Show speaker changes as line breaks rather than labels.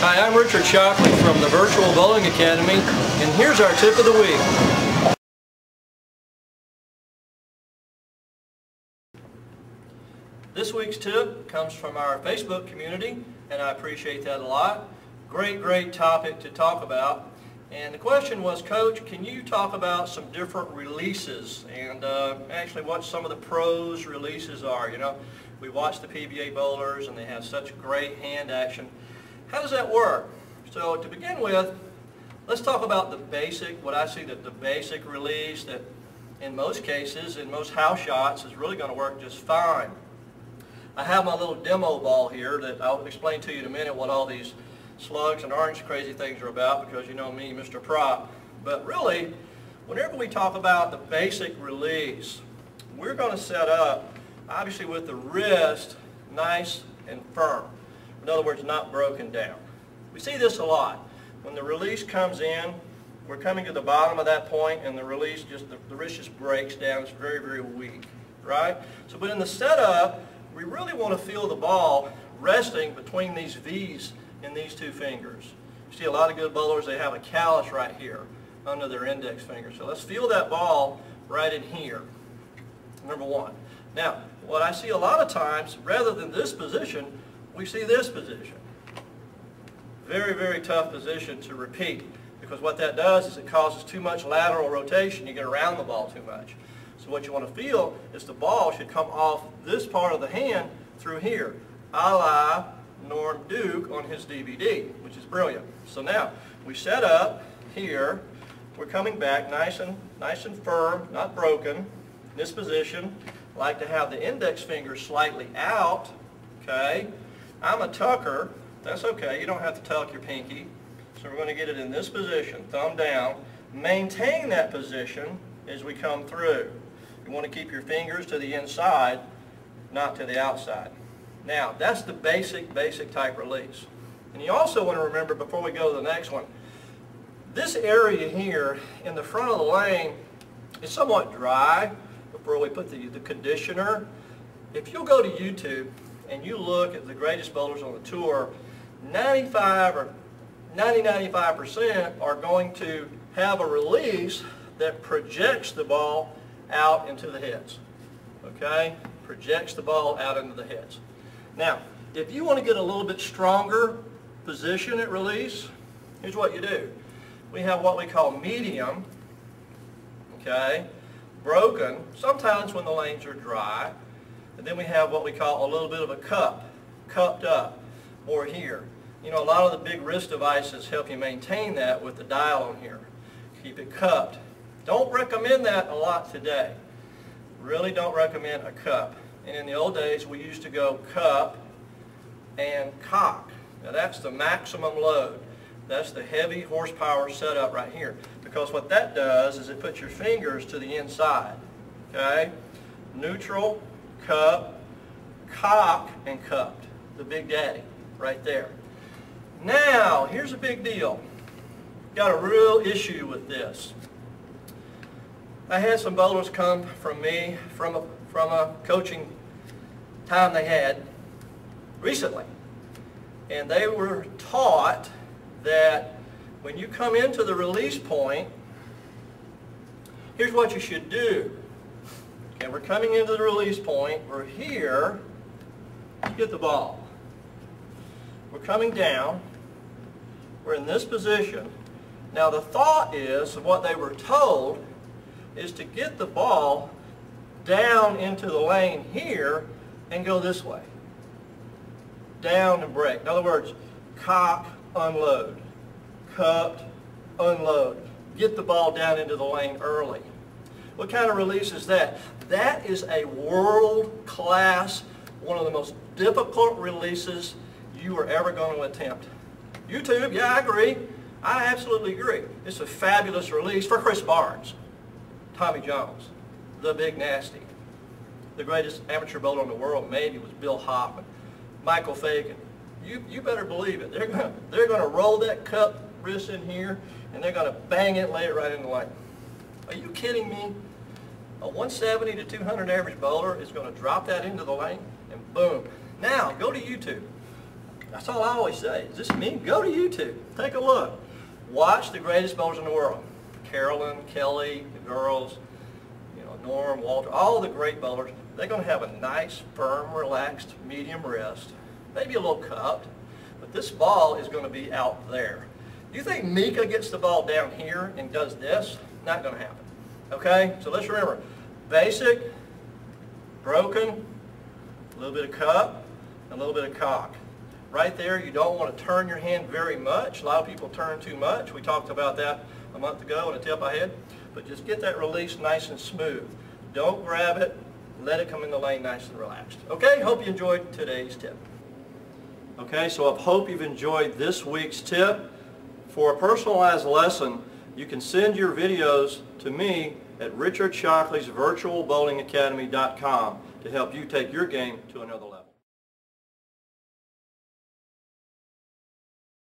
Hi, I'm Richard Shockley from the Virtual Bowling Academy, and here's our tip of the week. This week's tip comes from our Facebook community, and I appreciate that a lot. Great topic to talk about. And the question was, Coach, can you talk about some different releases and actually what some of the pros' releases are? You know, we watch the PBA bowlers and they have such great hand action. How does that work? So to begin with, let's talk about the basic, what I see that the basic release that in most cases, in most house shots, is really going to work just fine. I have my little demo ball here that I'll explain to you in a minute what all these slugs and orange crazy things are about, because you know me, Mr. Prop. But really, whenever we talk about the basic release, we're going to set up, obviously with the wrist nice and firm. In other words, not broken down. We see this a lot. When the release comes in, we're coming to the bottom of that point and the release just, the wrist just breaks down. It's very weak, right? So, but in the setup, we really want to feel the ball resting between these V's in these two fingers. You see a lot of good bowlers, they have a callus right here under their index finger. So let's feel that ball right in here, number one. Now, what I see a lot of times, rather than this position, we see this position. Very tough position to repeat, because what that does is it causes too much lateral rotation. You get around the ball too much. So what you want to feel is the ball should come off this part of the hand through here, a la Norm Duke on his DVD, which is brilliant. So now we set up here. We're coming back nice and firm, not broken. In this position, I like to have the index finger slightly out. Okay, I'm a tucker. That's okay. You don't have to tuck your pinky. So we're going to get it in this position, thumb down. Maintain that position as we come through. You want to keep your fingers to the inside, not to the outside. Now, that's the basic type release. And you also want to remember, before we go to the next one, this area here in the front of the lane is somewhat dry before we put the conditioner. If you'll go to YouTube and you look at the greatest bowlers on the tour, 95% are going to have a release that projects the ball out into the heads. Okay? Projects the ball out into the heads. Now, if you want to get a little bit stronger position at release, here's what you do. We have what we call medium, okay, broken, sometimes when the lanes are dry, and then we have what we call a little bit of a cupped up, or here. You know, a lot of the big wrist devices help you maintain that with the dial on here. Keep it cupped. Don't recommend that a lot today. Really don't recommend a cup. And in the old days, we used to go cup and cock. Now that's the maximum load. That's the heavy horsepower setup right here. Because what that does is it puts your fingers to the inside. Okay? Neutral, cup, cock, and cupped. The Big Daddy right there. Now, here's a big deal. Got a real issue with this. I had some bowlers come from me from a coaching time they had recently. And they were taught that when you come into the release point, here's what you should do. Okay, we're coming into the release point. We're here. You get the ball. We're coming down. We're in this position. Now the thought is, what they were told, is to get the ball down into the lane here and go this way. Down and break. In other words, cock, unload. Cupped, unload. Get the ball down into the lane early. What kind of release is that? That is a world-class, one of the most difficult releases you are ever going to attempt. YouTube, yeah, I agree. I absolutely agree. It's a fabulous release for Chris Barnes, Tommy Jones, the Big Nasty. The greatest amateur bowler in the world maybe was Bill Hoffman, Michael Fagan. You better believe it. They're gonna roll that cup wrist in here, and they're gonna bang it, lay it right in the lane. Are you kidding me? A 170 to 200 average bowler is going to drop that into the lane, and boom. Now, go to YouTube. That's all I always say. Is this me? Go to YouTube. Take a look. Watch the greatest bowlers in the world. Carolyn, Kelly, the girls, Norm, Walter, all the great bowlers. They're going to have a nice, firm, relaxed, medium wrist, maybe a little cupped, but this ball is going to be out there. Do you think Mika gets the ball down here and does this? Not going to happen. Okay? So let's remember, basic, broken, a little bit of cup, and a little bit of cock. Right there, you don't want to turn your hand very much. A lot of people turn too much. We talked about that a month ago in a tip I had. But just get that release nice and smooth. Don't grab it. Let it come in the lane nice and relaxed. Okay, hope you enjoyed today's tip. Okay, so I hope you've enjoyed this week's tip. For a personalized lesson, you can send your videos to me at richardshockley'svirtualbowlingacademy.com to help you take your game to another level.